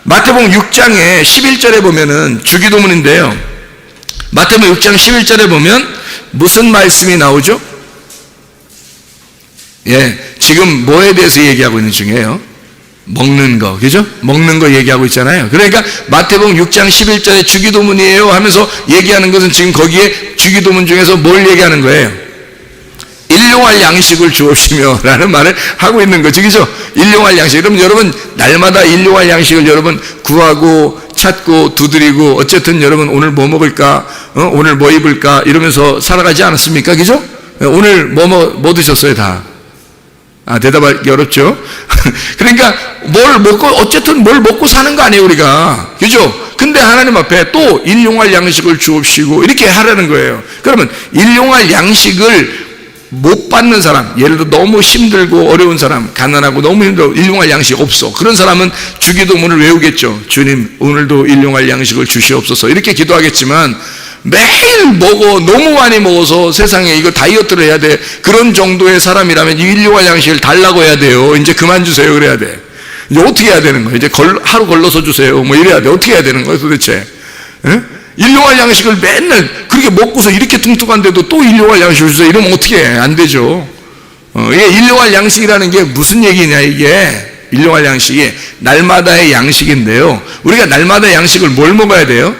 마태복음 6장에 11절에 보면은 주기도문인데요. 마태복음 6장 11절에 보면 무슨 말씀이 나오죠? 지금 뭐에 대해서 얘기하고 있는 중이에요? 먹는 거, 그죠? 먹는 거 얘기하고 있잖아요. 그러니까 마태복음 6장 11절에 주기도문이에요 하면서 얘기하는 것은 지금 거기에 주기도문 중에서 뭘 얘기하는 거예요? 일용할 양식을 주옵시며 라는 말을 하고 있는 거죠, 그죠? 일용할 양식. 그럼 여러분 날마다 일용할 양식을 여러분 구하고 찾고 두드리고 어쨌든 여러분 오늘 뭐 먹을까, 오늘 뭐 입을까 이러면서 살아가지 않았습니까, 그죠? 오늘 뭐 드셨어요 다? 대답하기 어렵죠? 그러니까 뭘 먹고 어쨌든 뭘 먹고 사는 거 아니에요 우리가, 그죠? 근데 하나님 앞에 또 일용할 양식을 주옵시고 이렇게 하라는 거예요. 그러면 일용할 양식을 못 받는 사람, 예를 들어 너무 힘들고 어려운 사람, 가난하고 너무 힘들고 일용할 양식 없어, 그런 사람은 주기도문을 외우겠죠. 주님 오늘도 일용할 양식을 주시옵소서 이렇게 기도하겠지만, 매일 먹어 너무 많이 먹어서 세상에 이거 다이어트를 해야 돼 그런 정도의 사람이라면 일용할 양식을 달라고 해야 돼요. 이제 그만 주세요 그래야 돼. 이제 어떻게 해야 되는 거예요? 이제 하루 걸러서 주세요 뭐 이래야 돼. 어떻게 해야 되는 거예요 도대체? 일용할 양식을 맨날 그렇게 먹고서 이렇게 뚱뚱한데도 또 일용할 양식을 주세요 이러면 어떻게 해? 안 되죠. 이게 일용할 양식이라는 게 무슨 얘기냐, 이게 일용할 양식이 날마다의 양식인데요. 우리가 날마다 양식을 뭘 먹어야 돼요?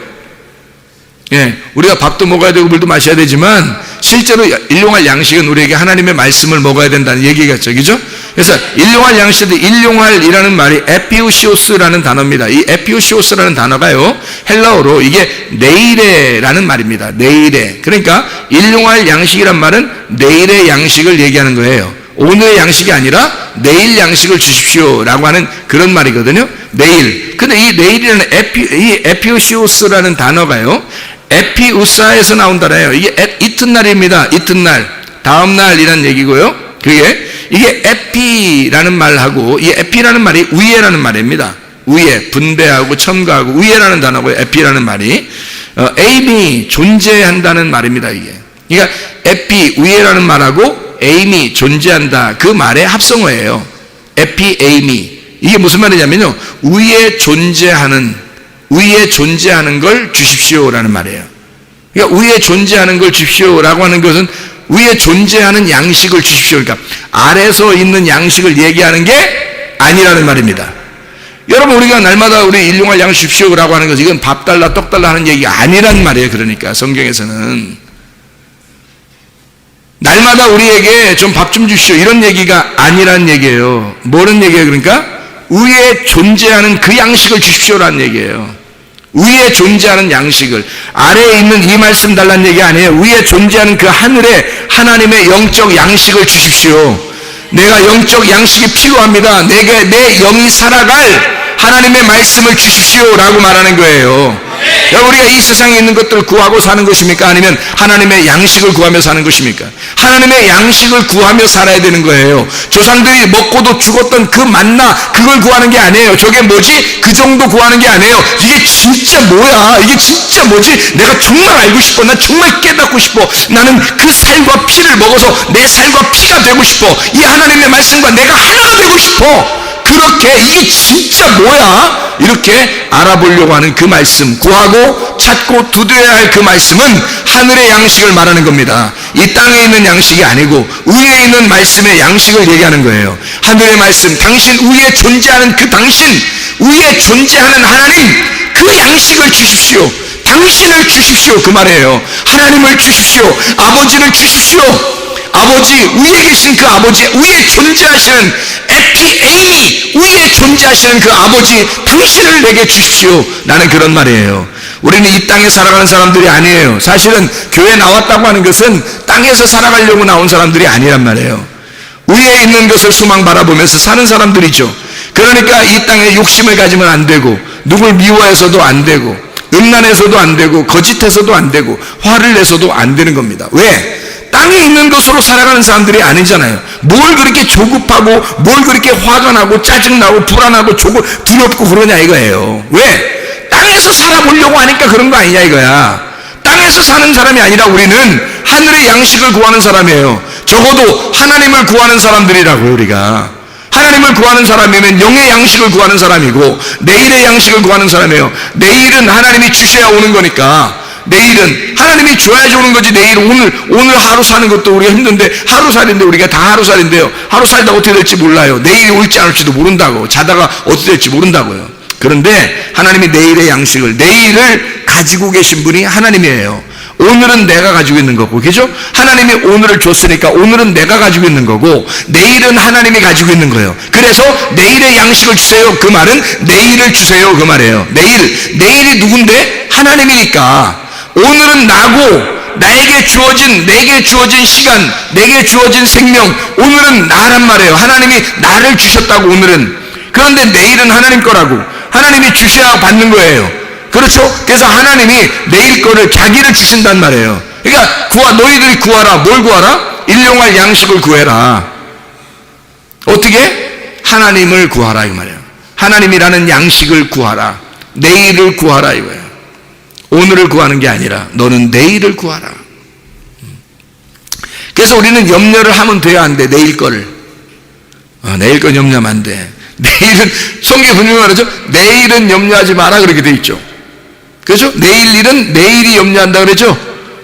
우리가 밥도 먹어야 되고 물도 마셔야 되지만 실제로 일용할 양식은 우리에게 하나님의 말씀을 먹어야 된다는 얘기겠죠, 그죠? 그래서 일용할 양식도 일용할이라는 말이 에피우시오스라는 단어입니다. 이 에피우시오스라는 단어가요 헬라어로 이게 네이레라는 말입니다. 네이레. 그러니까 일용할 양식이란 말은 내일의 양식을 얘기하는 거예요. 오늘의 양식이 아니라 내일 양식을 주십시오라고 하는 그런 말이거든요. 내일. 근데 이 내일이라는 이 에피우시오스라는 단어가요 에피우사에서 나온 단어예요. 이게 이튿날입니다. 이튿날, 다음날이라는 얘기고요. 이게 에피라는 말하고, 이 에피라는 말이 위에라는 말입니다. 위에, 분배하고 첨가하고 위에라는 단어고요. 에피라는 말이 에임이 존재한다는 말입니다. 이게 그러니까 에피 위에라는 말하고 에임이 존재한다, 그 말의 합성어예요. 에피 에임이. 이게 무슨 말이냐면요, 위에 존재하는 걸 주십시오라는 말이에요. 그러니까 위에 존재하는 걸 주십시오라고 하는 것은 위에 존재하는 양식을 주십시오, 그러니까 아래서 있는 양식을 얘기하는 게 아니라는 말입니다. 여러분 우리가 날마다 우리 일용할 양식 주십시오라고 하는 것은 이건 밥 달라 떡 달라 하는 얘기가 아니란 말이에요. 그러니까 성경에서는 날마다 우리에게 좀 밥 좀 주십시오 이런 얘기가 아니란 얘기예요. 뭐는 얘기예요? 그러니까 위에 존재하는 그 양식을 주십시오라는 얘기예요. 위에 존재하는 양식을, 아래에 있는 이 말씀 달라는 얘기 아니에요. 위에 존재하는 그 하늘에 하나님의 영적 양식을 주십시오. 내가 영적 양식이 필요합니다. 내 영이 살아갈 하나님의 말씀을 주십시오라고 말하는 거예요. 우리가 이 세상에 있는 것들을 구하고 사는 것입니까? 아니면 하나님의 양식을 구하며 사는 것입니까? 하나님의 양식을 구하며 살아야 되는 거예요. 조상들이 먹고도 죽었던 그 만나, 그걸 구하는 게 아니에요. 저게 뭐지? 그 정도 구하는 게 아니에요. 이게 진짜 뭐야? 이게 진짜 뭐지? 내가 정말 알고 싶어. 난 정말 깨닫고 싶어. 나는 그 살과 피를 먹어서 내 살과 피가 되고 싶어. 이 하나님의 말씀과 내가 하나가 되고 싶어. 그렇게 이게 진짜 뭐야? 이렇게 알아보려고 하는 그 말씀, 구하고 찾고 두드려야 할 그 말씀은 하늘의 양식을 말하는 겁니다. 이 땅에 있는 양식이 아니고 위에 있는 말씀의 양식을 얘기하는 거예요. 하늘의 말씀, 당신 위에 존재하는 그 당신, 위에 존재하는 하나님, 그 양식을 주십시오. 당신을 주십시오, 그 말이에요. 하나님을 주십시오. 아버지를 주십시오. 아버지, 위에 계신 그 아버지, 위에 존재하시는 에피에이미, 위에 존재하시는 그 아버지, 당신을 내게 주십시오. 나는 그런 말이에요. 우리는 이 땅에 살아가는 사람들이 아니에요. 사실은 교회 나왔다고 하는 것은 땅에서 살아가려고 나온 사람들이 아니란 말이에요. 위에 있는 것을 소망 바라보면서 사는 사람들이죠. 그러니까 이 땅에 욕심을 가지면 안 되고, 누굴 미워해서도 안 되고, 음란해서도 안 되고, 거짓해서도 안 되고, 화를 내서도 안 되는 겁니다. 왜? 땅에 있는 것으로 살아가는 사람들이 아니잖아요. 뭘 그렇게 조급하고 뭘 그렇게 화가 나고 짜증나고 불안하고 두렵고 그러냐 이거예요. 왜? 땅에서 살아보려고 하니까 그런 거 아니냐 이거야. 땅에서 사는 사람이 아니라 우리는 하늘의 양식을 구하는 사람이에요. 적어도 하나님을 구하는 사람들이라고요. 우리가 하나님을 구하는 사람이면 영의 양식을 구하는 사람이고 내일의 양식을 구하는 사람이에요. 내일은 하나님이 주셔야 오는 거니까, 내일은 하나님이 줘야지 오는 거지. 내일 오늘 하루 사는 것도 우리가 힘든데, 하루살인데 우리가 다 하루살인데요, 하루 살다 어떻게 될지 몰라요. 내일이 올지 안 올지도 모른다고, 자다가 어떻게 될지 모른다고요. 그런데 하나님이 내일의 양식을, 내일을 가지고 계신 분이 하나님이에요. 오늘은 내가 가지고 있는 거고, 그죠? 하나님이 오늘을 줬으니까 오늘은 내가 가지고 있는 거고, 내일은 하나님이 가지고 있는 거예요. 그래서 내일의 양식을 주세요, 그 말은 내일을 주세요, 그 말이에요. 내일이 누군데? 하나님이니까. 오늘은 나고, 내게 주어진 시간, 내게 주어진 생명, 오늘은 나란 말이에요. 하나님이 나를 주셨다고, 오늘은. 그런데 내일은 하나님 거라고, 하나님이 주셔야 받는 거예요. 그렇죠? 그래서 하나님이 내일 거를, 자기를 주신단 말이에요. 그러니까 너희들이 구하라. 뭘 구하라? 일용할 양식을 구해라. 어떻게? 하나님을 구하라, 이 말이에요. 하나님이라는 양식을 구하라. 내일을 구하라, 이거예요. 오늘을 구하는 게 아니라 너는 내일을 구하라. 그래서 우리는 염려를 하면 돼야 안 돼, 내일 거를. 내일 건 염려하면 안 돼. 내일은, 성경에 분명히 말하죠. 내일은 염려하지 마라, 그렇게 돼 있죠. 그렇죠? 내일 일은 내일이 염려한다 그러죠?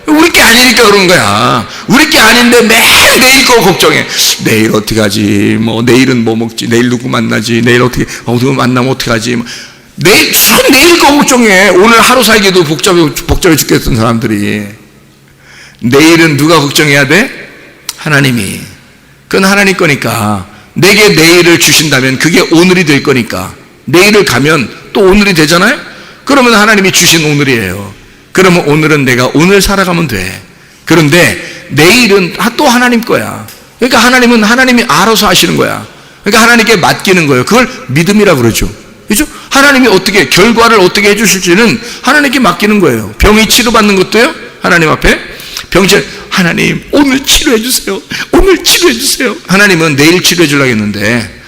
우리 게 아니니까 그런 거야. 우리 게 아닌데 매일 내일 거 걱정해. 내일 어떻게 하지? 내일은 뭐 먹지? 내일 누구 만나지? 내일 어떻게, 누구 만나면 어떻게 하지? 내일 거 걱정해. 오늘 하루 살기도 복잡해 죽겠던 사람들이. 내일은 누가 걱정해야 돼? 하나님이. 그건 하나님 거니까. 내게 내일을 주신다면 그게 오늘이 될 거니까. 내일을 가면 또 오늘이 되잖아요? 그러면 하나님이 주신 오늘이에요. 그러면 오늘은 내가 오늘 살아가면 돼. 그런데 내일은 또 하나님 거야. 그러니까 하나님은 하나님이 알아서 하시는 거야. 그러니까 하나님께 맡기는 거예요. 그걸 믿음이라고 그러죠. 그죠? 하나님이 어떻게, 결과를 어떻게 해주실지는 하나님께 맡기는 거예요. 병이 치료받는 것도요, 하나님 앞에. 하나님, 오늘 치료해주세요. 오늘 치료해주세요. 하나님은 내일 치료해주려고 했는데,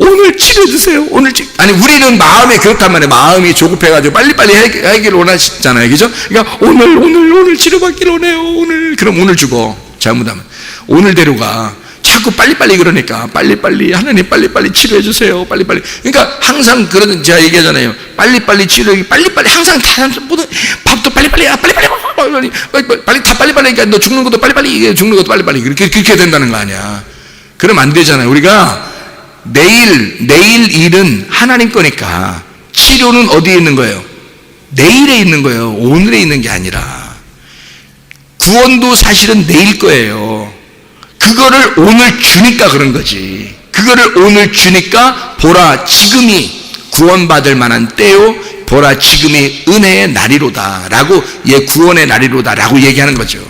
오늘 치료해주세요. 아니, 우리는 마음이 그렇단 말이에요. 마음이 조급해가지고 빨리빨리 해결을 원하시잖아요. 그죠? 그러니까 오늘 치료받기를 원해요. 그럼 오늘 죽어. 잘못하면. 오늘대로 가. 자꾸 빨리빨리 그러니까 빨리빨리, 하나님 빨리빨리 치료해주세요. 빨리빨리. 그러니까 항상 제가 얘기하잖아요. 빨리빨리 치료하기, 빨리빨리, 항상 밥도 빨리빨리, 빨리 다 빨리빨리 하니까 너 죽는 것도 빨리빨리, 죽는 것도 빨리빨리. 그렇게 된다는 거 아니야. 그러면 안 되잖아요. 우리가 내일 일은 하나님 거니까 치료는 어디에 있는 거예요? 내일에 있는 거예요. 오늘에 있는 게 아니라. 구원도 사실은 내일 거예요. 그거를 오늘 주니까 그런 거지. 그거를 오늘 주니까 보라, 지금이 구원받을 만한 때요, 보라, 지금이 은혜의 날이로다 라고, 구원의 날이로다 라고 얘기하는 거죠.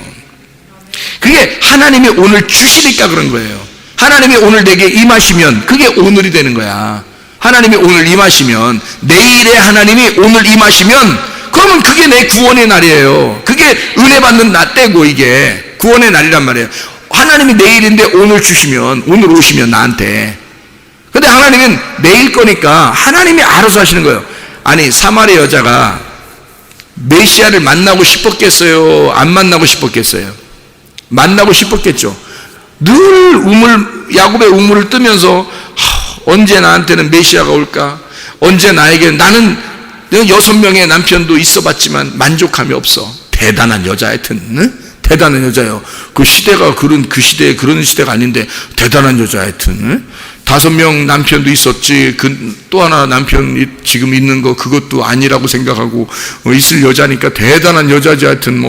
그게 하나님이 오늘 주시니까 그런 거예요. 하나님이 오늘 내게 임하시면 그게 오늘이 되는 거야. 하나님이 오늘 임하시면, 내일에 하나님이 오늘 임하시면, 그러면 그게 내 구원의 날이에요. 그게 은혜 받는 나 때고, 이게 구원의 날이란 말이에요. 하나님이 내일인데 오늘 주시면, 오늘 오시면 나한테. 근데 하나님은 내일 거니까 하나님이 알아서 하시는 거예요. 아니, 사마리 여자가 메시아를 만나고 싶었겠어요? 안 만나고 싶었겠어요? 만나고 싶었겠죠. 늘 야곱의 우물을 뜨면서 언제 나한테는 메시아가 올까? 언제 나에게, 나는 6명의 남편도 있어봤지만 만족함이 없어. 대단한 여자, 하여튼 응? 대단한 여자예요. 그 시대가 그 시대에 그런 시대가 아닌데 대단한 여자, 하여튼 5명 남편도 있었지. 또 하나 남편 지금 있는 거 그것도 아니라고 생각하고 있을 여자니까 대단한 여자지, 하여튼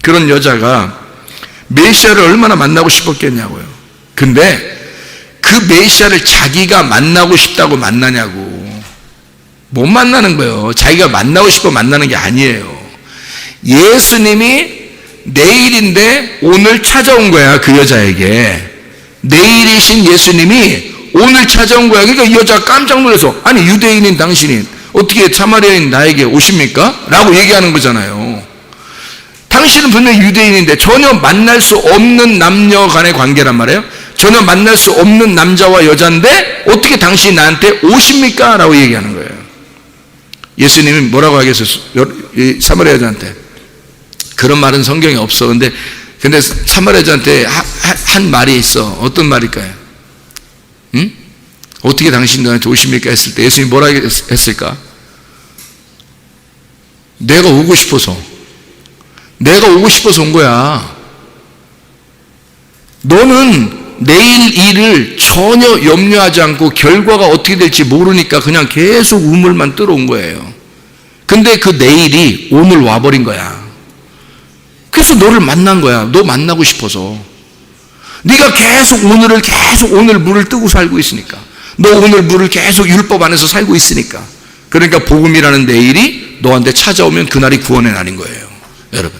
그런 여자가 메시아를 얼마나 만나고 싶었겠냐고요. 근데 그 메시아를 자기가 만나고 싶다고 만나냐고. 못 만나는 거예요. 자기가 만나고 싶어 만나는 게 아니에요. 예수님이 내일인데 오늘 찾아온 거야, 그 여자에게. 내일이신 예수님이 오늘 찾아온 거야. 그러니까 이 여자가 깜짝 놀라서, 아니, 유대인인 당신이 어떻게 사마리아인 나에게 오십니까? 라고 얘기하는 거잖아요. 당신은 분명히 유대인인데 전혀 만날 수 없는 남녀 간의 관계란 말이에요. 전혀 만날 수 없는 남자와 여자인데 어떻게 당신이 나한테 오십니까? 라고 얘기하는 거예요. 예수님이 뭐라고 하겠어요? 사마리아 여자한테. 그런 말은 성경에 없어. 근데 사마리아 여자한테 한 말이 있어. 어떤 말일까요? 어떻게 당신들한테 오십니까? 했을 때 예수님이 뭐라 했을까? 내가 오고 싶어서 온 거야. 너는 내일 일을 전혀 염려하지 않고 결과가 어떻게 될지 모르니까 그냥 계속 우물만 들어온 거예요. 근데 그 내일이 오늘 와버린 거야. 그래서 너를 만난 거야. 너 만나고 싶어서. 네가 계속 오늘 물을 뜨고 살고 있으니까. 너 오늘 물을 계속 율법 안에서 살고 있으니까. 그러니까 복음이라는 내일이 너한테 찾아오면 그날이 구원의 날인 거예요. 여러분,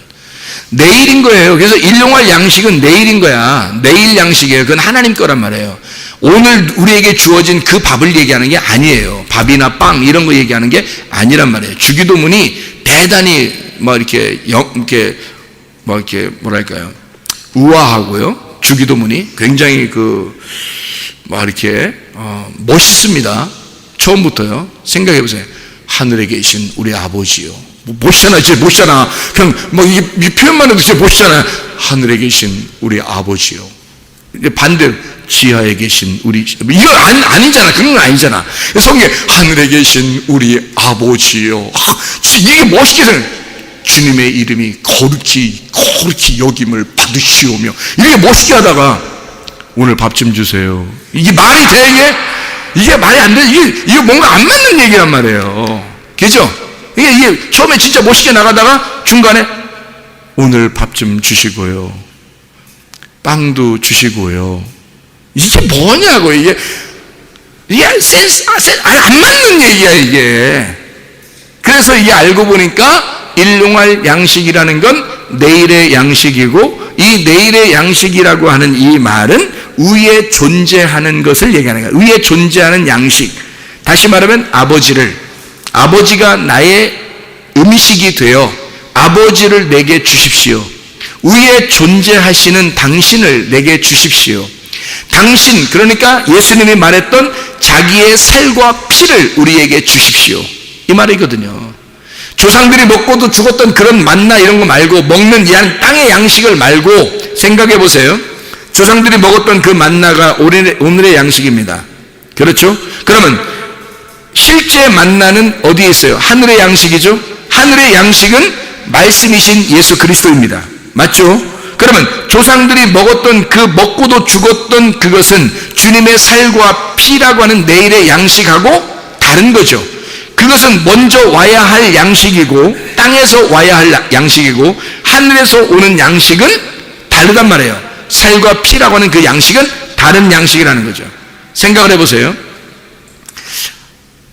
내일인 거예요. 그래서 일용할 양식은 내일인 거야. 내일 양식이에요. 그건 하나님 거란 말이에요. 오늘 우리에게 주어진 그 밥을 얘기하는 게 아니에요. 밥이나 빵 이런 거 얘기하는 게 아니란 말이에요. 주기도문이 대단히 뭐랄까요, 우아하고요. 주기도문이 굉장히 멋있습니다. 처음부터요. 생각해 보세요. 하늘에 계신 우리 아버지요. 멋있잖아, 진짜 멋있잖아. 그냥 이 표현만 해도 진짜 멋있잖아. 하늘에 계신 우리 아버지요. 반대로 지하에 계신 우리, 이거 아니잖아. 그런 건 아니잖아. 성경에 하늘에 계신 우리 아버지요. 이게 멋있게 생각해. 주님의 이름이 거룩히 여김을 받으시오며, 이렇게 멋있게 하다가 오늘 밥 좀 주세요. 이게 말이 돼? 이게 말이 안 돼. 이게 뭔가 안 맞는 얘기란 말이에요. 그죠? 이게 처음에 진짜 멋있게 나가다가 중간에 오늘 밥 좀 주시고요. 빵도 주시고요. 이게 뭐냐고. 이게 안 맞는 얘기야, 이게. 그래서 이게 알고 보니까 일용할 양식이라는 건 내일의 양식이고, 이 내일의 양식이라고 하는 이 말은 위에 존재하는 것을 얘기하는 거예요. 위에 존재하는 양식. 다시 말하면 아버지가 나의 음식이 되어 아버지를 내게 주십시오. 위에 존재하시는 당신을 내게 주십시오. 당신, 그러니까 예수님이 말했던 자기의 살과 피를 우리에게 주십시오. 이 말이거든요. 조상들이 먹고도 죽었던 그런 만나 이런 거 말고, 먹는 땅의 양식을 말고 생각해 보세요. 조상들이 먹었던 그 만나가 오늘의 양식입니다. 그렇죠? 그러면 실제 만나는 어디에 있어요? 하늘의 양식이죠? 하늘의 양식은 말씀이신 예수 그리스도입니다. 맞죠? 그러면 조상들이 먹었던 그 먹고도 죽었던 그것은 주님의 살과 피라고 하는 내일의 양식하고 다른 거죠. 그것은 먼저 와야 할 양식이고, 땅에서 와야 할 양식이고, 하늘에서 오는 양식은 다르단 말이에요. 살과 피라고 하는 그 양식은 다른 양식이라는 거죠. 생각을 해보세요.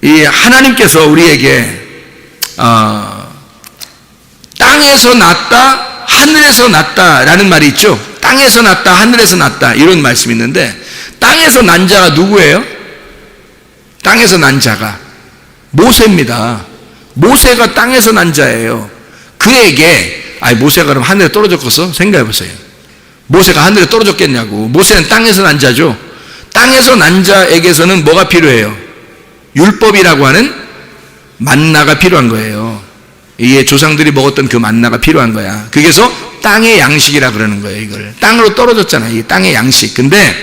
이 하나님께서 우리에게 땅에서 났다, 하늘에서 났다라는 말이 있죠. 땅에서 났다, 하늘에서 났다, 이런 말씀이 있는데, 땅에서 난 자가 누구예요? 땅에서 난 자가 모세입니다. 모세가 땅에서 난 자예요. 그에게, 모세가 그럼 하늘에 떨어졌겠어? 생각해 보세요. 모세가 하늘에 떨어졌겠냐고. 모세는 땅에서 난 자죠. 땅에서 난 자에게서는 뭐가 필요해요? 율법이라고 하는 만나가 필요한 거예요. 이게 조상들이 먹었던 그 만나가 필요한 거야. 그래서 땅의 양식이라 그러는 거예요. 이걸 땅으로 떨어졌잖아요. 이게 땅의 양식. 근데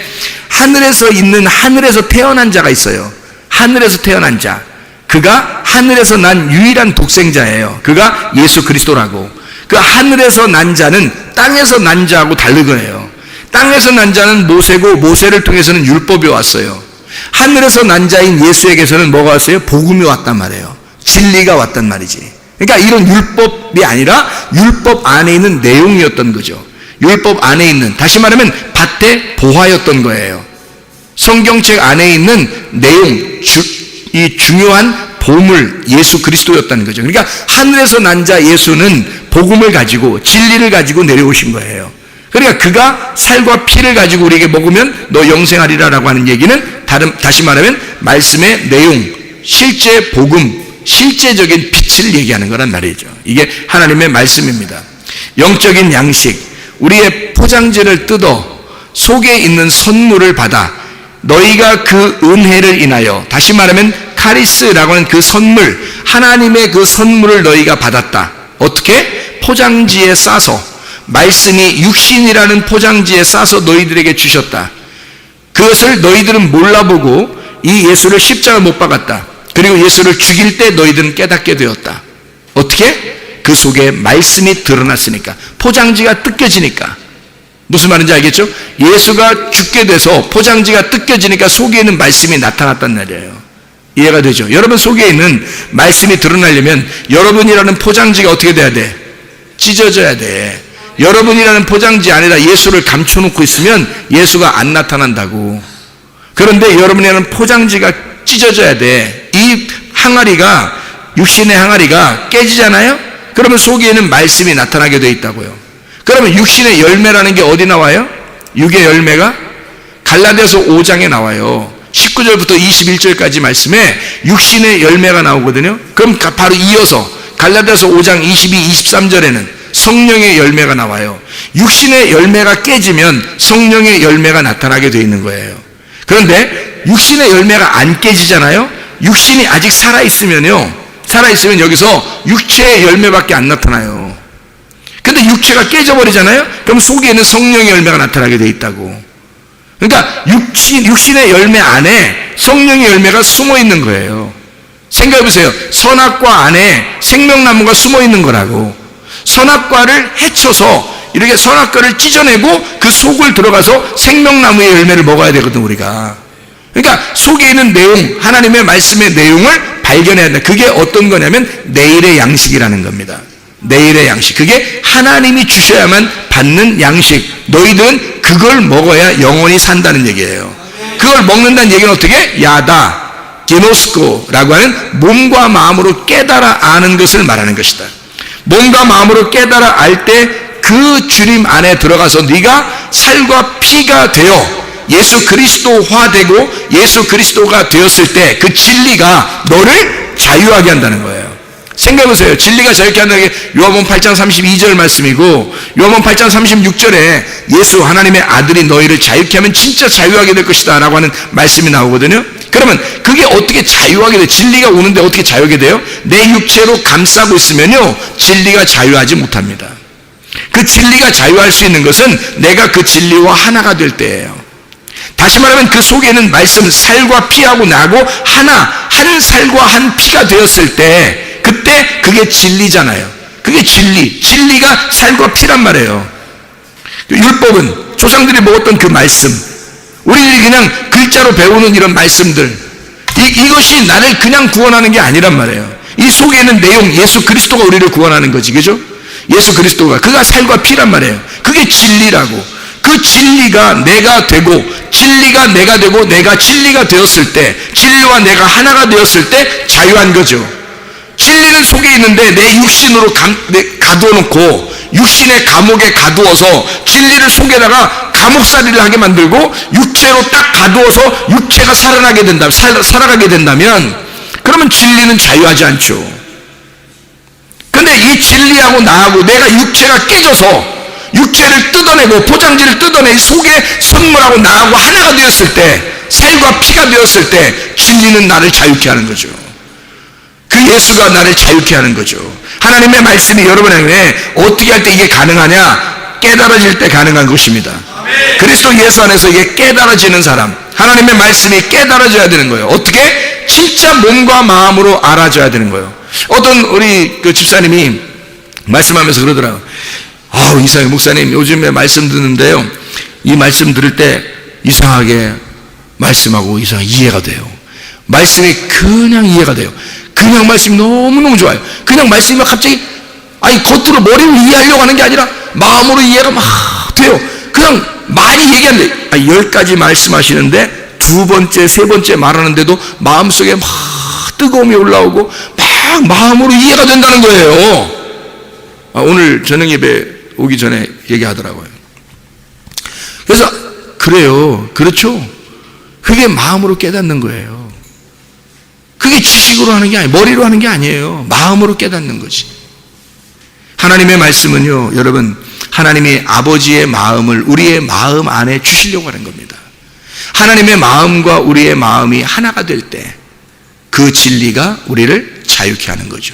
하늘에서 태어난 자가 있어요. 하늘에서 태어난 자. 그가 하늘에서 난 유일한 독생자예요. 그가 예수 그리스도라고. 그 하늘에서 난 자는 땅에서 난 자하고 다른 거예요. 땅에서 난 자는 모세고, 모세를 통해서는 율법이 왔어요. 하늘에서 난 자인 예수에게서는 뭐가 왔어요? 복음이 왔단 말이에요. 진리가 왔단 말이지. 그러니까 이런 율법이 아니라 율법 안에 있는 내용이었던 거죠. 율법 안에 있는, 다시 말하면 밭의 보화였던 거예요. 성경책 안에 있는 내용, 이 중요한 보물, 예수 그리스도였다는 거죠. 그러니까 하늘에서 난 자 예수는 복음을 가지고, 진리를 가지고 내려오신 거예요. 그러니까 그가 살과 피를 가지고 우리에게 먹으면 너 영생하리라라고 하는 얘기는 다시 말하면 말씀의 내용, 실제 복음, 실제적인 빛을 얘기하는 거란 말이죠. 이게 하나님의 말씀입니다. 영적인 양식, 우리의 포장지를 뜯어 속에 있는 선물을 받아 너희가 그 은혜를 인하여, 다시 말하면 카리스라고 하는 그 선물, 하나님의 그 선물을 너희가 받았다. 어떻게? 포장지에 싸서, 말씀이 육신이라는 포장지에 싸서 너희들에게 주셨다. 그것을 너희들은 몰라보고 이 예수를 십자가 못 박았다. 그리고 예수를 죽일 때 너희들은 깨닫게 되었다. 어떻게? 그 속에 말씀이 드러났으니까. 포장지가 뜯겨지니까. 무슨 말인지 알겠죠? 예수가 죽게 돼서 포장지가 뜯겨지니까 속에 있는 말씀이 나타났단 말이에요. 이해가 되죠? 여러분 속에 있는 말씀이 드러나려면 여러분이라는 포장지가 어떻게 돼야 돼? 찢어져야 돼. 여러분이라는 포장지 안에다 예수를 감춰놓고 있으면 예수가 안 나타난다고. 그런데 여러분이라는 포장지가 찢어져야 돼. 이 항아리가, 육신의 항아리가 깨지잖아요? 그러면 속에 있는 말씀이 나타나게 돼 있다고요. 그러면 육신의 열매라는 게 어디 나와요? 육의 열매가 갈라디아서 5장에 나와요. 19절부터 21절까지 말씀에 육신의 열매가 나오거든요. 그럼 바로 이어서 갈라디아서 5장 22, 23절에는 성령의 열매가 나와요. 육신의 열매가 깨지면 성령의 열매가 나타나게 되어 있는 거예요. 그런데 육신의 열매가 안 깨지잖아요. 육신이 아직 살아있으면요, 살아있으면 여기서 육체의 열매밖에 안 나타나요. 근데 육체가 깨져버리잖아요. 그럼 속에 있는 성령의 열매가 나타나게 되어 있다고. 그러니까 육신의 열매 안에 성령의 열매가 숨어 있는 거예요. 생각해 보세요. 선악과 안에 생명나무가 숨어 있는 거라고. 선악과를 헤쳐서 이렇게 선악과를 찢어내고 그 속을 들어가서 생명나무의 열매를 먹어야 되거든, 우리가. 그러니까 속에 있는 내용, 하나님의 말씀의 내용을 발견해야 된다. 그게 어떤 거냐면 내일의 양식이라는 겁니다. 내일의 양식. 그게 하나님이 주셔야만 받는 양식. 너희들은 그걸 먹어야 영원히 산다는 얘기예요. 그걸 먹는다는 얘기는 어떻게? 야다, 게노스코라고 하는 몸과 마음으로 깨달아 아는 것을 말하는 것이다. 몸과 마음으로 깨달아 알 때 그 주님 안에 들어가서 네가 살과 피가 되어 예수 그리스도화되고 예수 그리스도가 되었을 때 그 진리가 너를 자유하게 한다는 거예요. 생각해보세요. 진리가 자유케 한다는 게 요한복음 8장 32절 말씀이고, 요한복음 8장 36절에 예수 하나님의 아들이 너희를 자유케 하면 진짜 자유하게 될 것이다 라고 하는 말씀이 나오거든요. 그러면 그게 어떻게 자유하게 돼요? 진리가 오는데 어떻게 자유하게 돼요? 내 육체로 감싸고 있으면요, 진리가 자유하지 못합니다. 그 진리가 자유할 수 있는 것은 내가 그 진리와 하나가 될 때예요. 다시 말하면 그 속에는 말씀, 살과 피하고 나고 하나, 한 살과 한 피가 되었을 때 그때 그게 진리잖아요. 그게 진리. 진리가 살과 피란 말이에요. 율법은 조상들이 먹었던 그 말씀, 우리들이 그냥 글자로 배우는 이런 말씀들, 이것이 나를 그냥 구원하는 게 아니란 말이에요. 이 속에 있는 내용, 예수 그리스도가 우리를 구원하는 거지, 그죠? 예수 그리스도가, 그가 살과 피란 말이에요. 그게 진리라고. 그 진리가 내가 되고, 진리가 내가 되고, 내가 진리가 되었을 때, 진리와 내가 하나가 되었을 때 자유한 거죠. 진리는 속에 있는데 내 육신으로 가두어놓고 육신의 감옥에 가두어서 진리를 속에다가 감옥살이를 하게 만들고 육체로 딱 가두어서 육체가 살아가게 된다면 그러면 진리는 자유하지 않죠. 근데 이 진리하고 나하고 내가 육체가 깨져서 육체를 뜯어내고 포장지를 뜯어내 속에 선물하고 나하고 하나가 되었을 때, 살과 피가 되었을 때 진리는 나를 자유케 하는 거죠. 그 예수가 나를 자유케 하는 거죠. 하나님의 말씀이 여러분에게 어떻게 할 때 이게 가능하냐? 깨달아질 때 가능한 것입니다. 그리스도 예수 안에서 이게 깨달아지는 사람, 하나님의 말씀이 깨달아져야 되는 거예요. 어떻게? 진짜 몸과 마음으로 알아져야 되는 거예요. 어떤 우리 그 집사님이 말씀하면서 그러더라고요. 이상하게 목사님 요즘에 말씀 듣는데요, 이 말씀 들을 때 이상하게 말씀하고 이상하게 이해가 돼요. 말씀이 그냥 이해가 돼요. 그냥 말씀이 너무너무 좋아요. 그냥 말씀이 막 갑자기, 겉으로 머리로 이해하려고 하는 게 아니라 마음으로 이해가 막 돼요. 그냥 많이 얘기하는데, 10가지 말씀하시는데 두 번째, 세 번째 말하는데도 마음속에 막 뜨거움이 올라오고 막 마음으로 이해가 된다는 거예요. 오늘 저녁 예배 오기 전에 얘기하더라고요. 그래서 그래요. 그렇죠. 그게 마음으로 깨닫는 거예요. 그게 지식으로 하는 게 아니에요. 머리로 하는 게 아니에요. 마음으로 깨닫는 거지. 하나님의 말씀은요, 여러분, 하나님이 아버지의 마음을 우리의 마음 안에 주시려고 하는 겁니다. 하나님의 마음과 우리의 마음이 하나가 될 때 그 진리가 우리를 자유케 하는 거죠.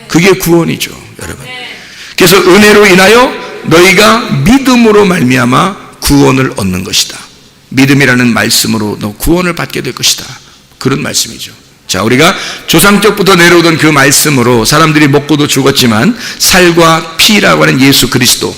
그게 구원이죠, 여러분. 그래서 은혜로 인하여 너희가 믿음으로 말미암아 구원을 얻는 것이다. 믿음이라는 말씀으로 너 구원을 받게 될 것이다 그런 말씀이죠. 자, 우리가 조상 때부터 내려오던 그 말씀으로 사람들이 먹고도 죽었지만 살과 피라고 하는 예수 그리스도,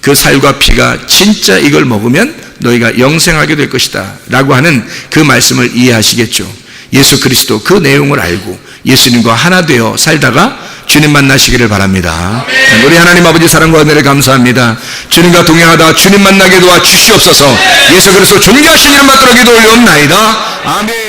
그 살과 피가 진짜 이걸 먹으면 너희가 영생하게 될 것이다 라고 하는 그 말씀을 이해하시겠죠. 예수 그리스도 그 내용을 알고 예수님과 하나 되어 살다가 주님 만나시기를 바랍니다. 우리 하나님 아버지 사랑과 은혜를 감사합니다. 주님과 동행하다 주님 만나게 도와 주시옵소서. 예수 그리스도 존귀하신 이름 받들어 기도 올려옵나이다. 아멘.